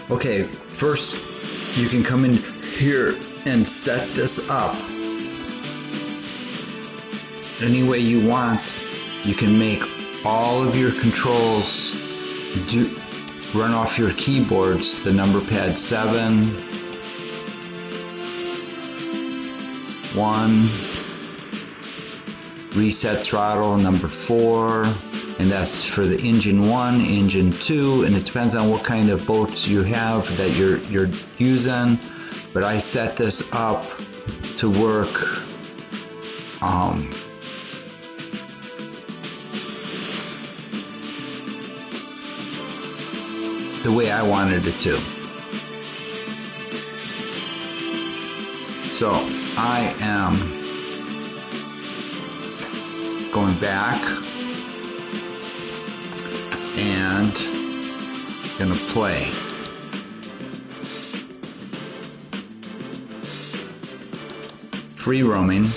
Okay, first you can come in here and set this up any way you want. You can make all of your controls run off your keyboards, the number pad 7, 1, reset throttle number 4, and that's for the engine 1, engine 2, and it depends on what kind of boats you have that you're using. But I set this up to work the way I wanted it to. So I am going back and gonna play. Free roaming,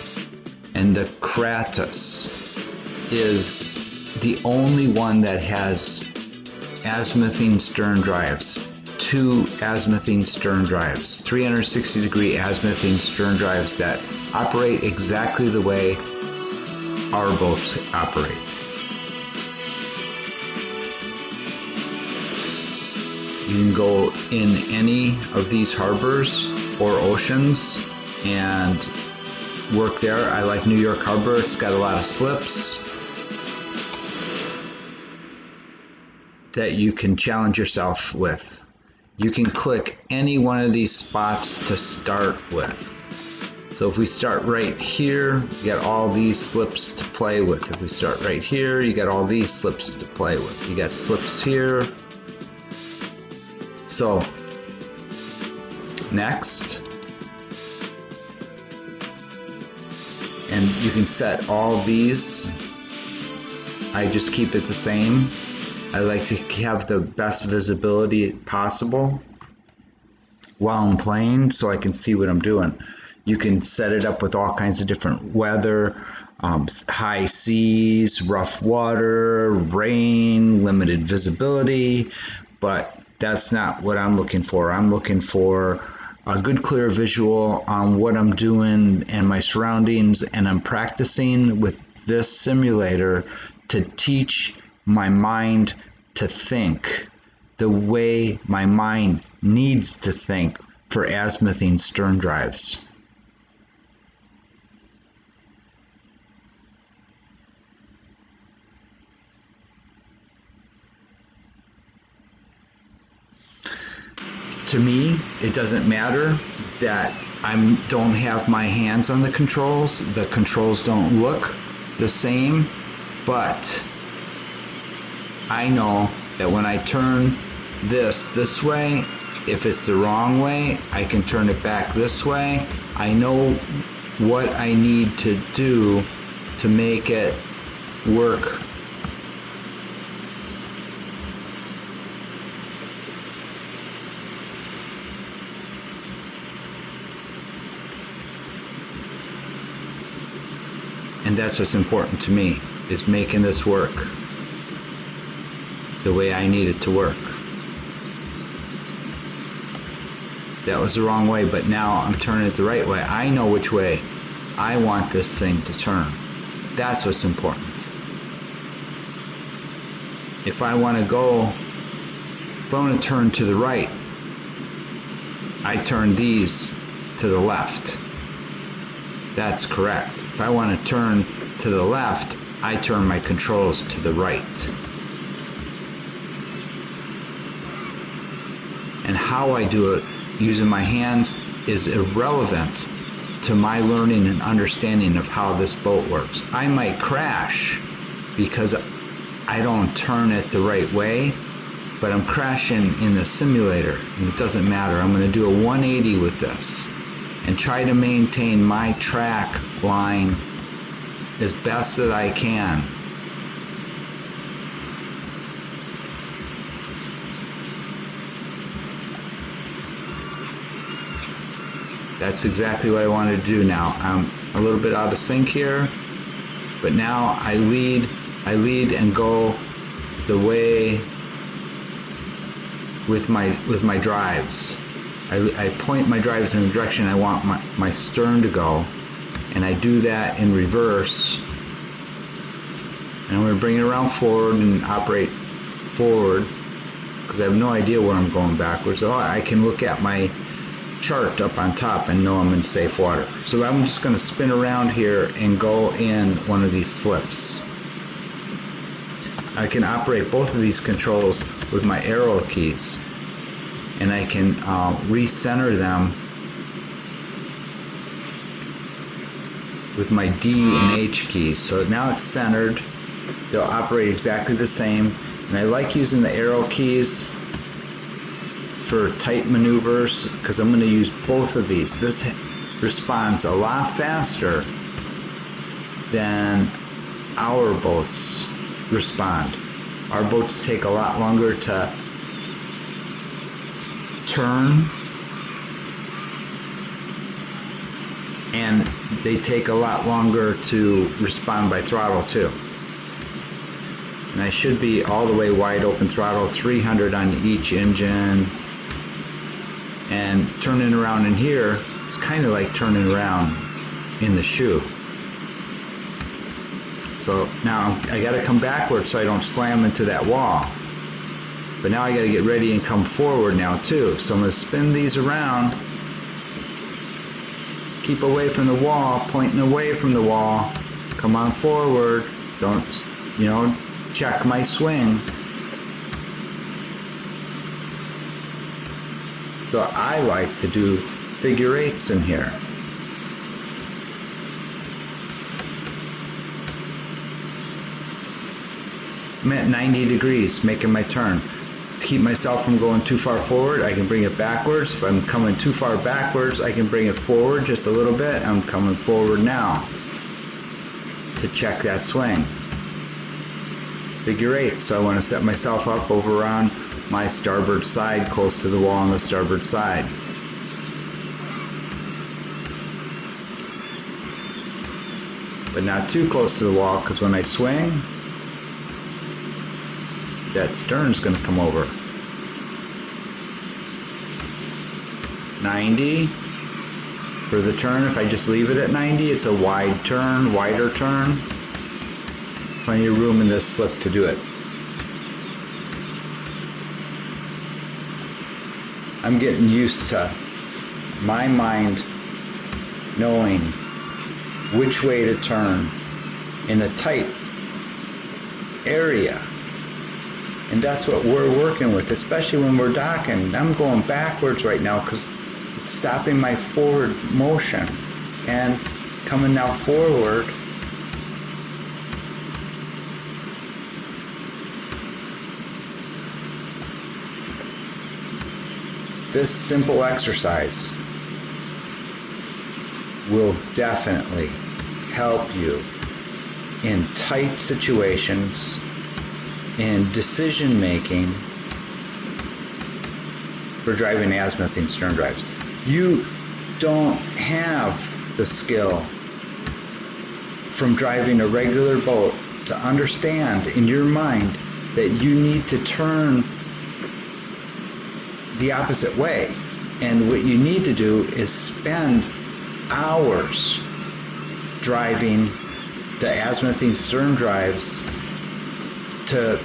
and the Cratus is the only one that has azimuthine stern drives. 2 azimuthine stern drives, 360-degree azimuthine stern drives that operate exactly the way our boats operate. You can go in any of these harbors or oceans and work there. I like New York Harbor. It's got a lot of slips that you can challenge yourself with. You can click any one of these spots to start with. So if we start right here, you got all these slips to play with. If we start right here, you got all these slips to play with. You got slips here. So next, and you can set all these. I just keep it the same. I like to have the best visibility possible while I'm playing so I can see what I'm doing. You can set it up with all kinds of different weather, high seas, rough water, rain, limited visibility, but that's not what I'm looking for. I'm looking for a good clear visual on what I'm doing and my surroundings, and I'm practicing with this simulator to teach my mind to think the way my mind needs to think for azimuthine stern drives. To me, it doesn't matter that I don't have my hands on the controls. The controls don't look the same, but I know that when I turn this way, if it's the wrong way, I can turn it back this way. I know what I need to do to make it work. And that's what's important to me, is making this work the way I need it to work. That was the wrong way, but now I'm turning it the right way. I know which way I want this thing to turn. That's what's important. If I want to turn to the right, I turn these to the left. That's correct. If I want to turn to the left, I turn my controls to the right. And how I do it using my hands is irrelevant to my learning and understanding of how this boat works. I might crash because I don't turn it the right way, but I'm crashing in the simulator, and it doesn't matter. I'm going to do a 180 with this and try to maintain my track line as best that I can. That's exactly what I wanted to do now. I'm a little bit out of sync here, but now I lead and go the way with my drives. I point my drives in the direction I want my stern to go, and I do that in reverse. And I'm going to bring it around forward and operate forward because I have no idea where I'm going backwards. Oh, I can look at my chart up on top and know I'm in safe water. So I'm just going to spin around here and go in one of these slips. I can operate both of these controls with my arrow keys, and I can recenter them with my D and H keys. So now it's centered. They'll operate exactly the same, and I like using the arrow keys for tight maneuvers because I'm going to use both of these. This responds a lot faster than our boats respond. Our boats take a lot longer to turn, and they take a lot longer to respond by throttle too. And I should be all the way wide open throttle, 300 on each engine. And turning around in here, it's kind of like turning around in the shoe. So now I got to come backwards so I don't slam into that wall. But now I got to get ready and come forward now too. So I'm going to spin these around, keep away from the wall, pointing away from the wall, come on forward, don't, check my swing. So I like to do figure eights in here. I'm at 90 degrees making my turn. To keep myself from going too far forward, I can bring it backwards. If I'm coming too far backwards, I can bring it forward just a little bit. I'm coming forward now to check that swing. Figure eight, so I want to set myself up over on my starboard side, close to the wall on the starboard side. But not too close to the wall, because when I swing, that stern's going to come over. 90 for the turn. If I just leave it at 90, it's a wide turn, wider turn. Plenty of room in this slip to do it. I'm getting used to my mind knowing which way to turn in a tight area. And that's what we're working with, especially when we're docking. I'm going backwards right now because it's stopping my forward motion. And coming now forward, this simple exercise will definitely help you in tight situations, in decision making for driving azimuthine stern drives. You don't have the skill from driving a regular boat to understand in your mind that you need to turn the opposite way. And what you need to do is spend hours driving the azimuthine stern drives to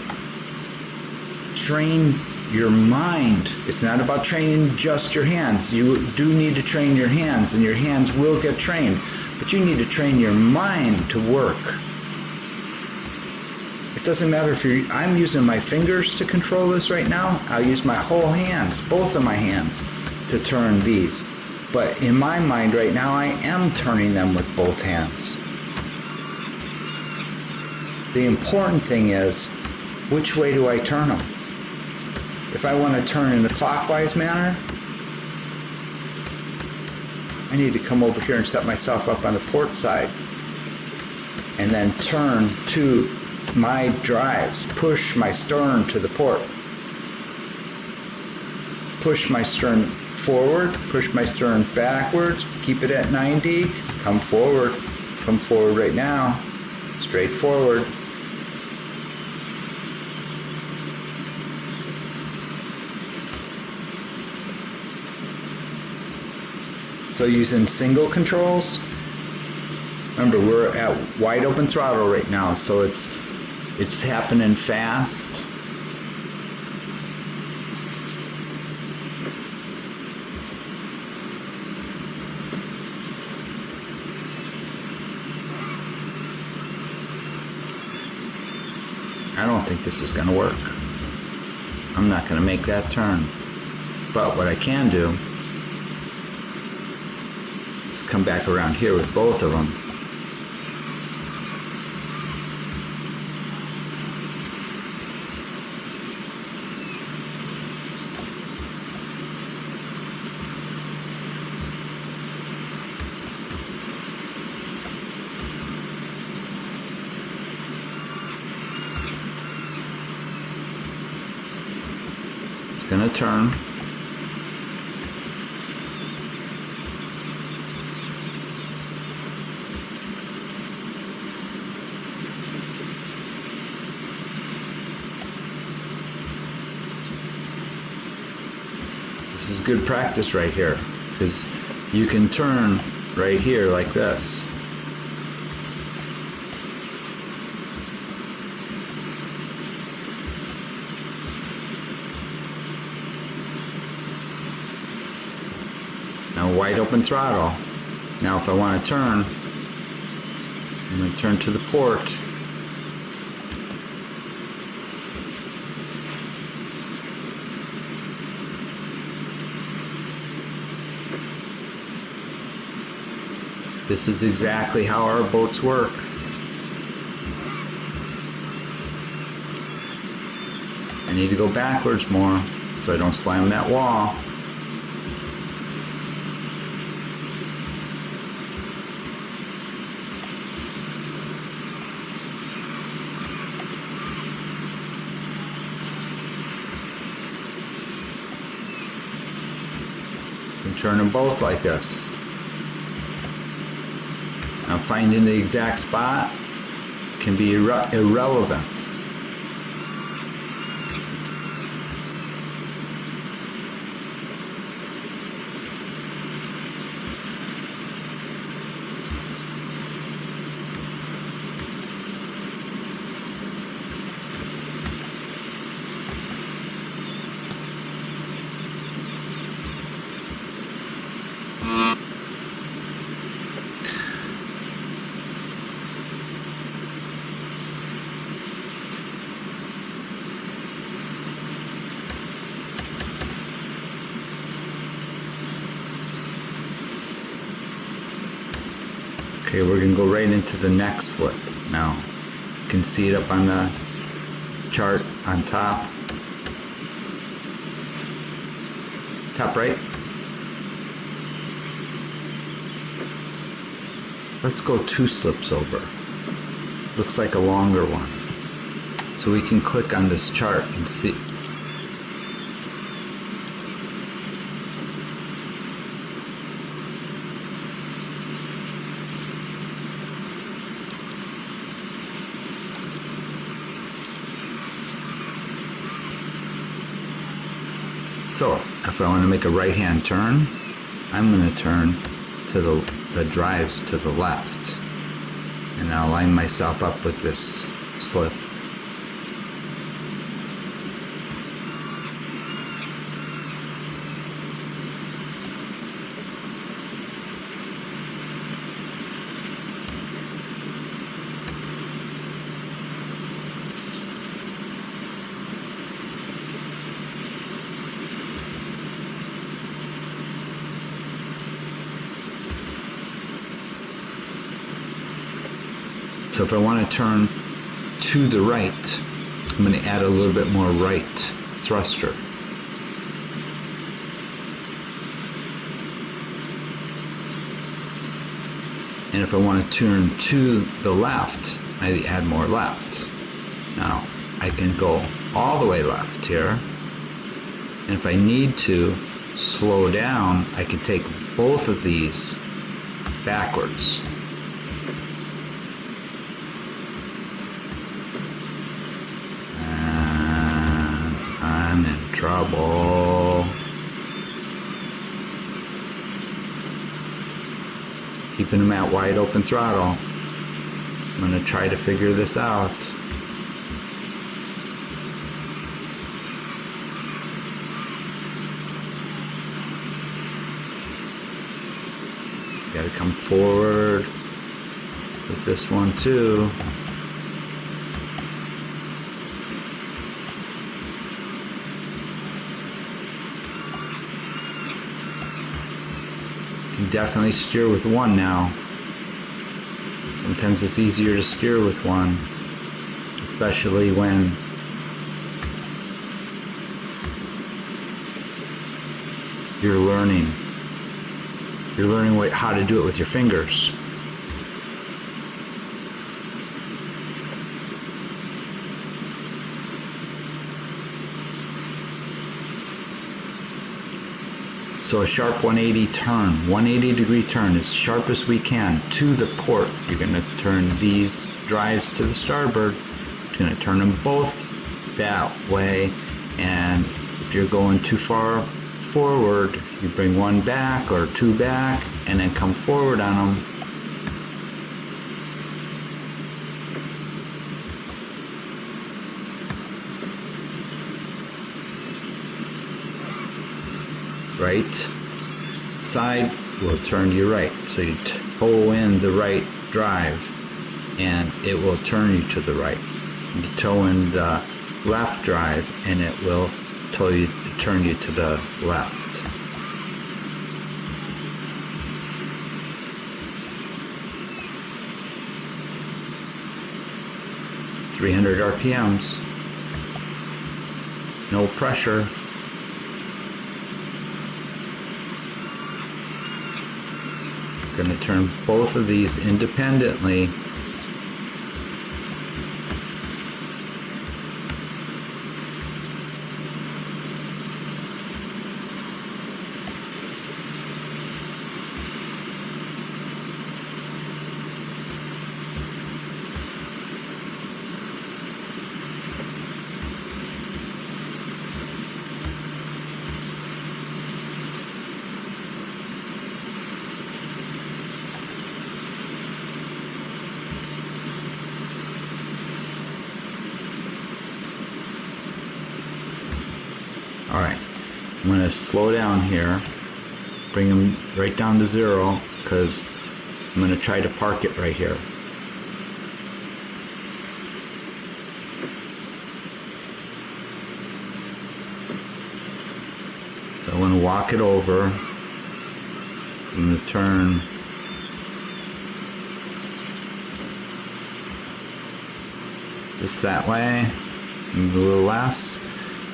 train your mind. It's not about training just your hands. You do need to train your hands, and your hands will get trained, but you need to train your mind to work. It doesn't matter if I'm using my fingers to control this right now. I'll use my whole hands, both of my hands, to turn these. But in my mind right now, I am turning them with both hands. The important thing is, which way do I turn them? If I want to turn in a clockwise manner, I need to come over here and set myself up on the port side and then turn to my drives, push my stern to the port, push my stern forward, push my stern backwards, keep it at 90, come forward right now, straight forward. So using single controls, remember we're at wide open throttle right now, so it's happening fast. I don't think this is going to work. I'm not going to make that turn. But what I can do is come back around here with both of them. It's going to turn. This is good practice right here, because you can turn right here like this. Now wide open throttle. Now if I want to turn, I'm going to turn to the port. This is exactly how our boats work. I need to go backwards more so I don't slam that wall. You can turn them both like this. Now finding the exact spot can be irrelevant. Okay, we're going to go right into the next slip now. You can see it up on the chart on top. Top right. Let's go 2 slips over. Looks like a longer one. So we can click on this chart and see. So if I want to make a right hand turn, I'm going to turn to the drives to the left, and I'll line myself up with this slip. So if I want to turn to the right, I'm going to add a little bit more right thruster. And if I want to turn to the left, I add more left. Now I can go all the way left here, and if I need to slow down, I can take both of these backwards. I'm in trouble. keeping them at wide open throttle. I'm going to try to figure this out. Got to come forward with this one too. You can definitely steer with one now. Sometimes it's easier to steer with one, especially when you're learning. You're learning how to do it with your fingers. So a sharp 180 turn, 180 degree turn, as sharp as we can to the port. You're going to turn these drives to the starboard. You're going to turn them both that way, and if you're going too far forward, you bring one back or two back and then come forward on them. Right side will turn to your right, so you toe in the right drive and it will turn you to the right. You toe in the left drive and it will turn you to the left. .300 RPMs, no pressure. Going to turn both of these independently. Alright, I'm going to slow down here, bring them right down to 0, because I'm going to try to park it right here. So I'm going to walk it over. I'm going to turn just that way, maybe a little less.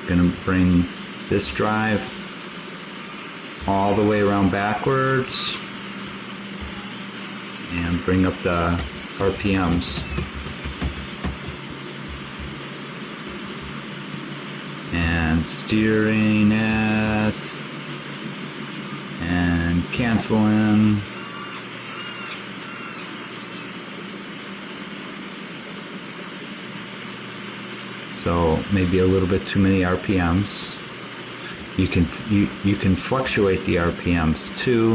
I'm going to bring this drive all the way around backwards and bring up the RPMs. And steering it and canceling. So maybe a little bit too many RPMs. You can fluctuate the RPMs too.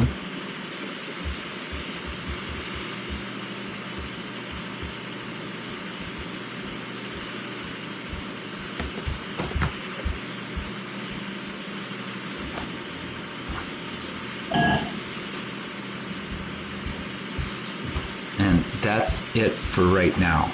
And that's it for right now.